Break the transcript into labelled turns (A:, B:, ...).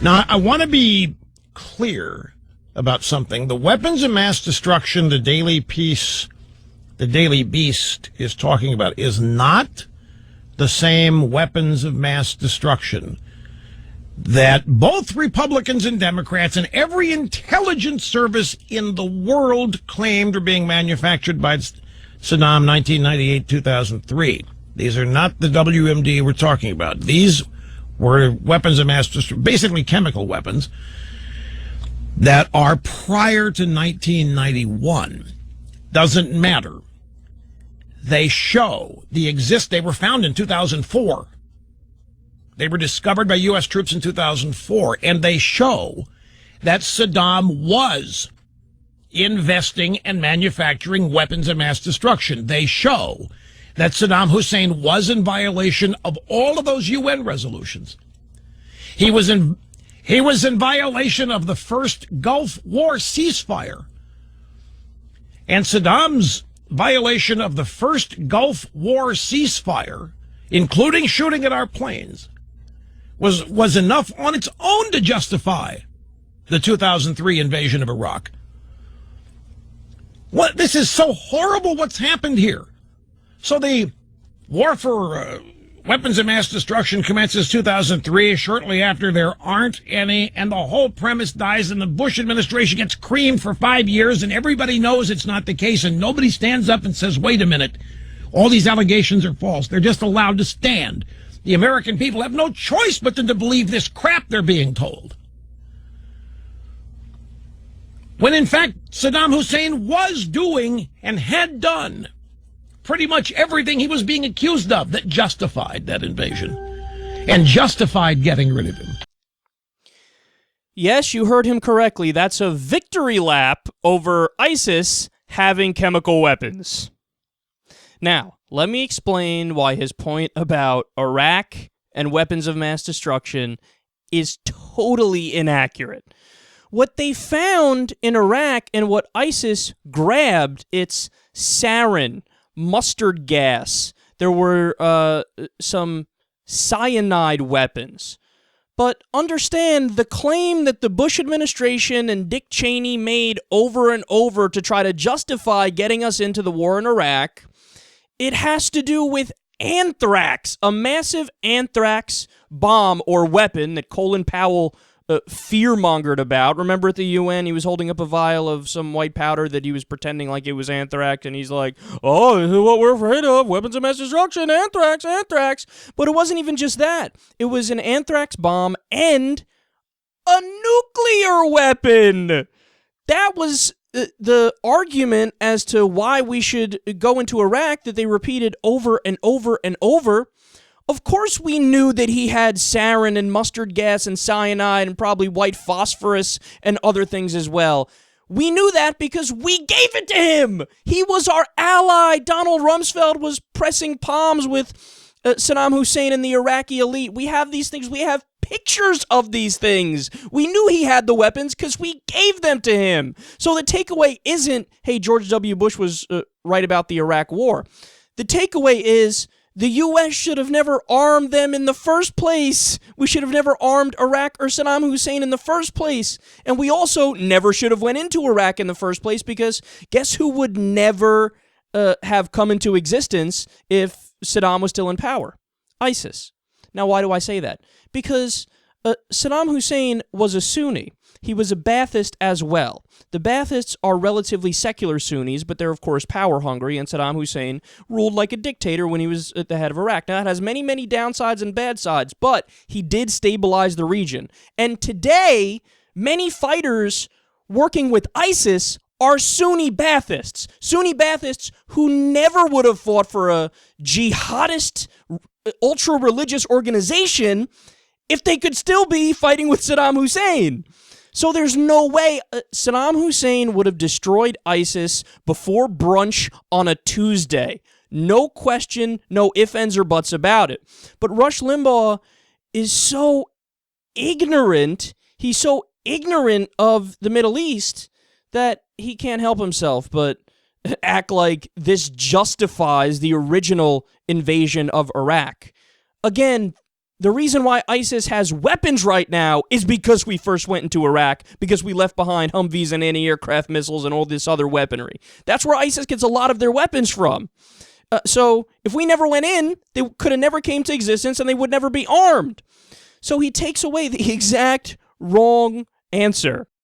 A: Now, I want to be clear about something. The weapons of mass destruction, the Daily Beast is talking about is not the same weapons of mass destruction that both Republicans and Democrats and every intelligence service in the world claimed were being manufactured by Saddam 1998-2003. These are not the WMD we're talking about. These were weapons of mass destruction, basically chemical weapons, that are prior to 1991. Doesn't matter. They show they were found in 2004. They were discovered by U.S. troops in 2004, and they show that Saddam was investing and manufacturing weapons of mass destruction. They show that Saddam Hussein was in violation of all of those UN resolutions. He was in violation of the first Gulf War ceasefire. And Saddam's violation of the first Gulf War ceasefire, including shooting at our planes, was enough on its own to justify the 2003 invasion of Iraq. This is so horrible what's happened here. So the war for weapons of mass destruction commences 2003, shortly after there aren't any, and the whole premise dies, and the Bush administration gets creamed for 5 years, and everybody knows it's not the case, and nobody stands up and says, wait a minute, all these allegations are false. They're just allowed to stand. The American people have no choice but to believe this crap they're being told. When in fact, Saddam Hussein was doing and had done pretty much everything he was being accused of that justified that invasion and justified getting rid of him.
B: Yes, you heard him correctly. That's a victory lap over ISIS having chemical weapons. Now, let me explain why his point about Iraq and weapons of mass destruction is totally inaccurate. What they found in Iraq and what ISIS grabbed, it's sarin, mustard gas. There were some cyanide weapons. But understand the claim that the Bush administration and Dick Cheney made over and over to try to justify getting us into the war in Iraq, it has to do with anthrax, a massive anthrax bomb or weapon that Colin Powell fear-mongered about. Remember at the UN, he was holding up a vial of some white powder that he was pretending like it was anthrax, and he's like, oh, this is what we're afraid of, weapons of mass destruction, anthrax, anthrax. But it wasn't even just that. It was an anthrax bomb and a nuclear weapon. That was the argument as to why we should go into Iraq that they repeated over and over and over. Of course we knew that he had sarin and mustard gas and cyanide and probably white phosphorus and other things as well. We knew that because we gave it to him. He was our ally. Donald Rumsfeld was pressing palms with Saddam Hussein and the Iraqi elite. We have these things. We have pictures of these things. We knew he had the weapons because we gave them to him. So the takeaway isn't, hey, George W. Bush was right about the Iraq war. The takeaway is the U.S. should have never armed them in the first place. We should have never armed Iraq or Saddam Hussein in the first place. And we also never should have went into Iraq in the first place because guess who would never have come into existence if Saddam was still in power? ISIS. Now, why do I say that? Because Saddam Hussein was a Sunni. He was a Ba'athist as well. The Ba'athists are relatively secular Sunnis, but they're, of course, power-hungry, and Saddam Hussein ruled like a dictator when he was at the head of Iraq. Now, that has many, many downsides and bad sides, but he did stabilize the region. And today, many fighters working with ISIS are Sunni Ba'athists. Sunni Ba'athists who never would have fought for a jihadist, ultra-religious organization if they could still be fighting with Saddam Hussein. So there's no way Saddam Hussein would have destroyed ISIS before brunch on a Tuesday. No question, no ifs, ands, or buts about it. But Rush Limbaugh is so ignorant. He's so ignorant of the Middle East that he can't help himself but act like this justifies the original invasion of Iraq. Again, the reason why ISIS has weapons right now is because we first went into Iraq, because we left behind Humvees and anti-aircraft missiles and all this other weaponry. That's where ISIS gets a lot of their weapons from. So if we never went in, they could have never came to existence and they would never be armed. So he takes away the exact wrong answer.